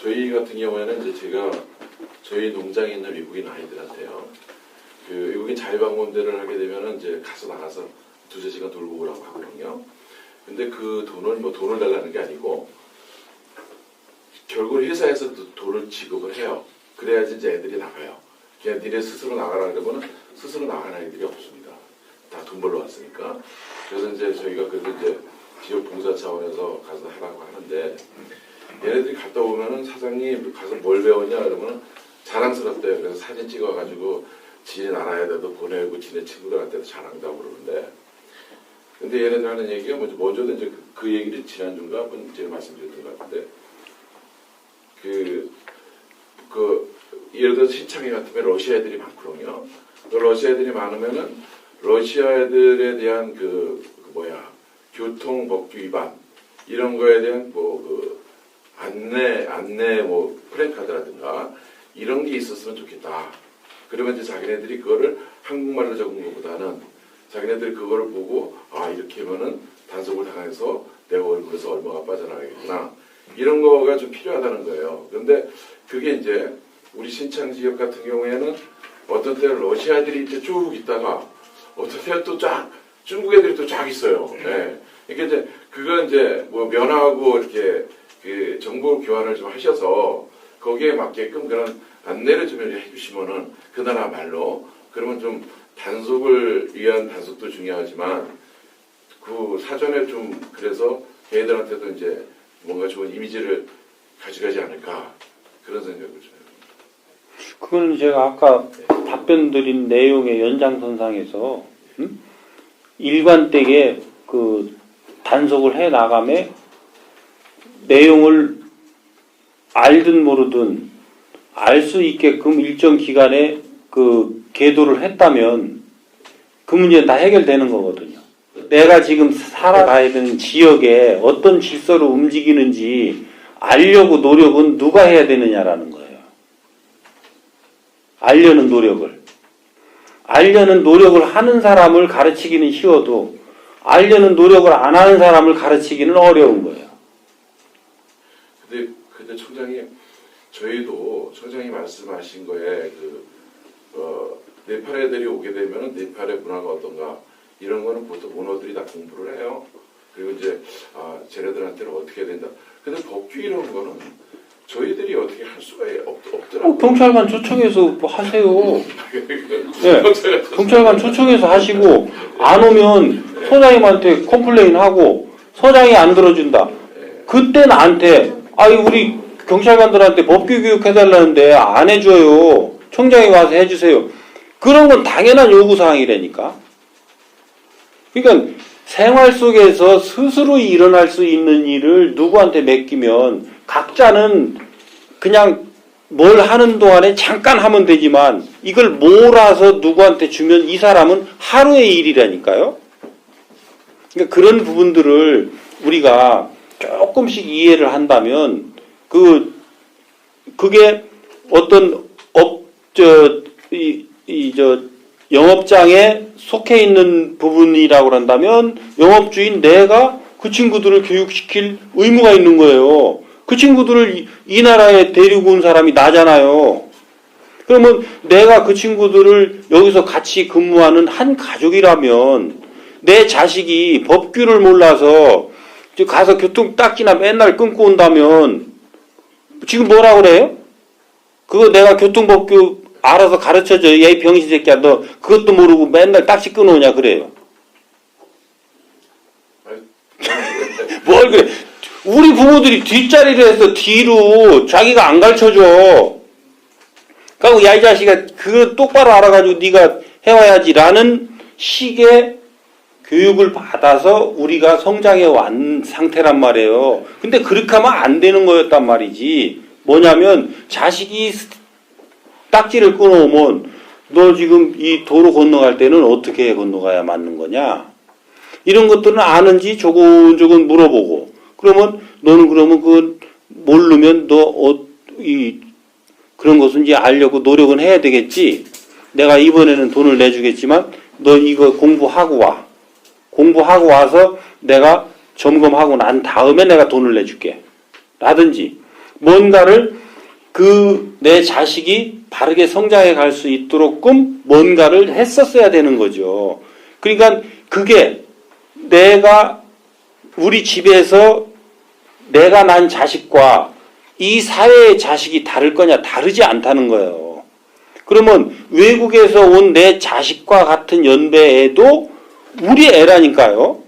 저희 같은 경우에는 이제 제가 저희 농장에 있는 외국인 아이들한테요. 그 외국인 자유방문대를 하게 되면은 이제 가서 나가서 두세 시간 돌고 오라고 하거든요. 근데 그 돈을 뭐 돈을 달라는 게 아니고 결국 회사에서 돈을 지급을 해요. 그래야지 이제 애들이 나가요. 그냥 니네 스스로 나가라 그러면은 스스로 나가는 아이들이 없습니다. 다 돈 벌러 왔으니까. 그래서 이제 저희가 그래도 이제 지역 봉사 차원에서 가서 하라고 하는데 얘네들이 갔다 오면은 사장님 가서 뭘 배웠냐 그러면은 자랑스럽대요. 그래서 사진 찍어가지고 지네 나라에다도 보내고 지네 친구들한테도 자랑다고 그러는데 근데 얘네들 하는 얘기가 먼저도 이제 그 얘기를 지난주인가 한번 제가 말씀드렸던 것 같은데 예를 들어서 신창회 같으면 러시아 애들이 많거든요. 그 러시아 애들이 많으면은 러시아 애들에 대한 교통 법규 위반 이런 거에 대한 안내 프랜카드라든가 이런 게 있었으면 좋겠다. 그러면 이제 자기네들이 그거를 한국말로 적은 것보다는 자기네들이 그거를 보고 이렇게 하면은 단속을 당해서 내가 얼굴에서 얼마가 빠져나가겠구나. 이런 거가 좀 필요하다는 거예요. 그런데 그게 이제 우리 신창 지역 같은 경우에는 어떤 때는 러시아 애들이 이렇게 쭉 있다가 어떤 때는 또 쫙 중국 애들이 또 쫙 있어요. 네. 그러니까 이제 그거 이제 면하고 이렇게 그 정보 교환을 좀 하셔서 거기에 맞게끔 그런 안내를 좀 해주시면은 그 나라 말로 그러면 좀 단속을 위한 단속도 중요하지만 그 사전에 좀 그래서 걔들한테도 이제 뭔가 좋은 이미지를 가져가지 않을까 그런 생각을 좀 해요. 그건 제가 아까 답변 드린 내용의 연장선상에서 일관되게 그 단속을 해 나감에 내용을 알든 모르든 알 수 있게끔 일정 기간에 그 계도를 했다면 그 문제는 다 해결되는 거거든요. 내가 지금 살아가야 되는 지역에 어떤 질서로 움직이는지 알려고 노력은 누가 해야 되느냐라는 거예요. 알려는 노력을 하는 사람을 가르치기는 쉬워도 알려는 노력을 안 하는 사람을 가르치기는 어려운 거예요. 근데 총장님, 저희도 총장이 말씀하신 거에 네팔 애들이 오게 되면 네팔의 문화가 어떤가 이런 거는 보통 문어들이 다 공부를 해요. 그리고 이제 쟤네들한테는 어떻게 해야 된다. 근데 법규 이런 거는 저희들이 어떻게 할 수가 없더라고요. 경찰관 초청해서 뭐 하세요. 네, 경찰관 초청해서 하시고 안 오면 소장님한테 컴플레인하고 소장이 안 들어준다. 그때 나한테 우리 경찰관들한테 법규 교육해달라는데 안 해줘요. 총장이 와서 해주세요. 그런 건 당연한 요구사항이라니까. 그러니까 생활 속에서 스스로 일어날 수 있는 일을 누구한테 맡기면 각자는 그냥 뭘 하는 동안에 잠깐 하면 되지만 이걸 몰아서 누구한테 주면 이 사람은 하루의 일이라니까요. 그러니까 그런 부분들을 우리가 조금씩 이해를 한다면 그게 어떤 영업장에 속해 있는 부분이라고 한다면 영업주인 내가 그 친구들을 교육시킬 의무가 있는 거예요. 그 친구들을 이 나라에 데리고 온 사람이 나잖아요. 그러면 내가 그 친구들을 여기서 같이 근무하는 한 가족이라면 내 자식이 법규를 몰라서 가서 교통딱지나 맨날 끊고 온다면 지금 뭐라 그래요? 그거 내가 교통법규 알아서 가르쳐줘. 이 병신 새끼야. 너 그것도 모르고 맨날 딱지 끊어오냐 그래요. 뭘 그래. 우리 부모들이 뒷자리를 해서 뒤로 자기가 안 가르쳐줘. 그리고 야 이 자식아 그거 똑바로 알아가지고 네가 해와야지라는 식의 교육을 받아서 우리가 성장해 완 상태란 말이에요. 근데 그렇게 하면 안 되는 거였단 말이지. 뭐냐면 자식이 딱지를 끊어오면 너 지금 이 도로 건너갈 때는 어떻게 건너가야 맞는 거냐? 이런 것들은 아는지 조곤조곤 물어보고 그러면 너는 그러면 모르면 그런 것은 이제 알려고 노력은 해야 되겠지. 내가 이번에는 돈을 내주겠지만 너 이거 공부하고 와. 공부하고 와서 내가 점검하고 난 다음에 내가 돈을 내줄게. 라든지 뭔가를 내 자식이 바르게 성장해 갈 수 있도록끔 뭔가를 했었어야 되는 거죠. 그러니까 그게 우리 집에서 내가 난 자식과 이 사회의 자식이 다를 거냐? 다르지 않다는 거예요. 그러면 외국에서 온 내 자식과 같은 연배에도 우리 애라니까요.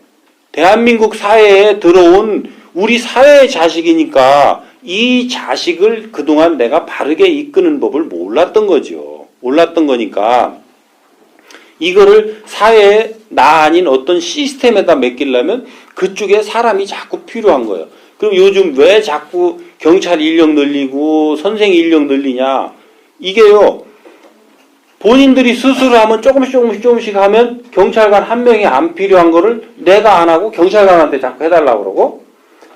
대한민국 사회에 들어온 우리 사회의 자식이니까 이 자식을 그동안 내가 바르게 이끄는 법을 몰랐던 거죠. 몰랐던 거니까 이거를 사회에 나 아닌 어떤 시스템에다 맡기려면 그쪽에 사람이 자꾸 필요한 거예요. 그럼 요즘 왜 자꾸 경찰 인력 늘리고 선생 인력 늘리냐? 이게요. 본인들이 스스로 하면 조금씩 하면 경찰관 한 명이 안 필요한 거를 내가 안 하고 경찰관한테 자꾸 해달라고 그러고,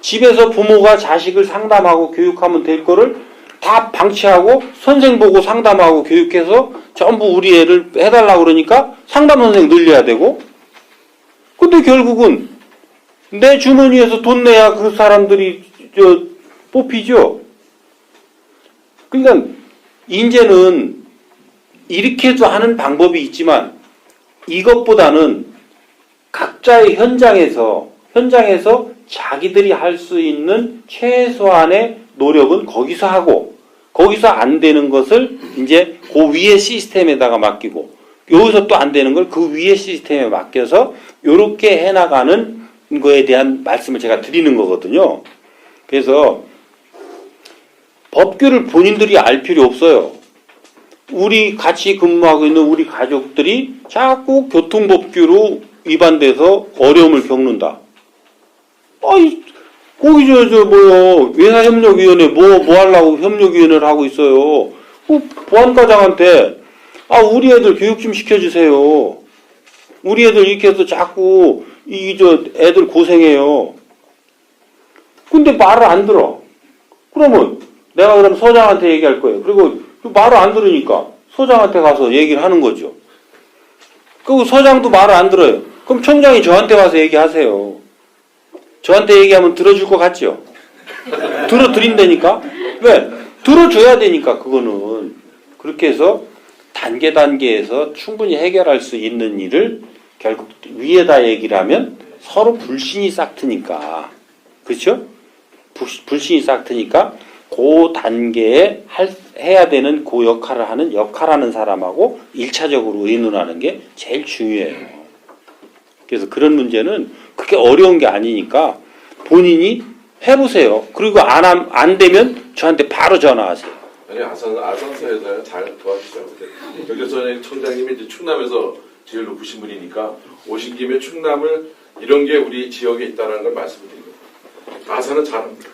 집에서 부모가 자식을 상담하고 교육하면 될 거를 다 방치하고 선생 보고 상담하고 교육해서 전부 우리 애를 해달라고 그러니까 상담 선생 늘려야 되고, 근데 결국은 내 주머니에서 돈 내야 그 사람들이 뽑히죠. 그러니까 이제는 이렇게도 하는 방법이 있지만 이것보다는 각자의 현장에서 자기들이 할 수 있는 최소한의 노력은 거기서 하고, 거기서 안 되는 것을 이제 그 위의 시스템에다가 맡기고, 여기서 또 안 되는 걸 그 위의 시스템에 맡겨서 이렇게 해나가는 거에 대한 말씀을 제가 드리는 거거든요. 그래서 법규를 본인들이 알 필요 없어요. 우리 같이 근무하고 있는 우리 가족들이 자꾸 교통법규로 위반돼서 어려움을 겪는다. 아이, 거기 외사협력위원회 뭐 하려고 협력위원회를 하고 있어요. 보안과장한테, 우리 애들 교육 좀 시켜주세요. 우리 애들 이렇게 해서 자꾸, 애들 고생해요. 근데 말을 안 들어. 그러면, 내가 그럼 서장한테 얘기할 거예요. 그리고 말을 안 들으니까, 서장한테 가서 얘기를 하는 거죠. 그리고 서장도 말을 안 들어요. 그럼 총장이 저한테 와서 얘기하세요. 저한테 얘기하면 들어줄 것 같죠? 들어드린다니까? 왜? 들어줘야 되니까, 그거는. 그렇게 해서 단계에서 충분히 해결할 수 있는 일을 결국 위에다 얘기를 하면 서로 불신이 싹트니까. 그렇죠? 불신이 싹트니까 그 단계에 해야 되는 그 역할하는 사람하고 1차적으로 의논하는 게 제일 중요해요. 그래서 그런 문제는 그렇게 어려운 게 아니니까 본인이 해보세요. 그리고 안 되면 저한테 바로 전화하세요. 아니, 아산서에서 잘 도와주세요. 경제선 청장님이 이제 충남에서 제일 높으신 분이니까 오신 김에 충남을 이런 게 우리 지역에 있다는 걸 말씀드립니다. 아산은 잘합니다.